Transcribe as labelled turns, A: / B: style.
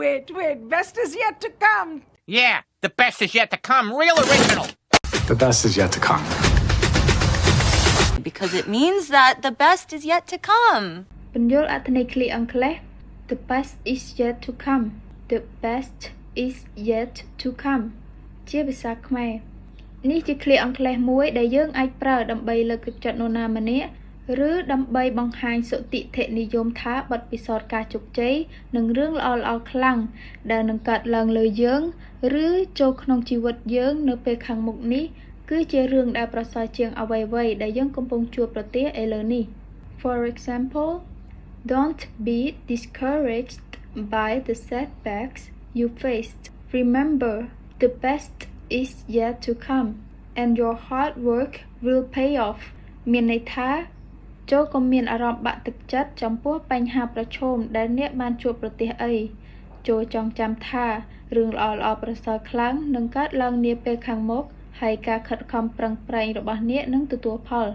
A: Wait. Best is yet to come.
B: Yeah, the best is yet to come. Real original.
C: The best is yet to come.
D: Because it means that the best is yet to come.
E: ពន្យល់អត្ថន័យឃ្លាអង់គ្លេស The best is yet to come. The best is yet to come. ជាភាសាខ្មែរនេះជាឃ្លាអង់គ្លេសមួយដែលយើងអាចប្រើដើម្បីលើកទឹកចិត្តនរណាម្នាក់ឬដើម្បីបង្ហាញសុទិដ្ឋិនិយមថាបទពិសោធន៍ការជោគជ័យនិងរឿងល្អៗខ្លាំងដែលនឹងកើតឡើងលើយើងឬចូលក្នុងជីវិតយើងនៅពេលខាងមុខនេះគឺជារឿងដែលប្រសើរជាងអ្វីៗដែលយើងកំពុងជួបប្រទះឥឡូវនេះ For example, don't be discouraged by the setbacks you faced. Remember, the best is yet to come and your hard work will pay off. មានន័យថាចូលកុំមានអារម្មណ៍បាក់ទឹកចិត្តចំពោះបញ្ហាប្រឈមដែលអ្នកបានជួបប្រទះអីចូលចងចាំថារឿងល្អៗប្រសើរខ្លាំងនឹងកើតឡើងនាពេលខាងមុខហើយការខិតខំប្រឹងប្រែងរបស់អ្នកនឹងទទួលផល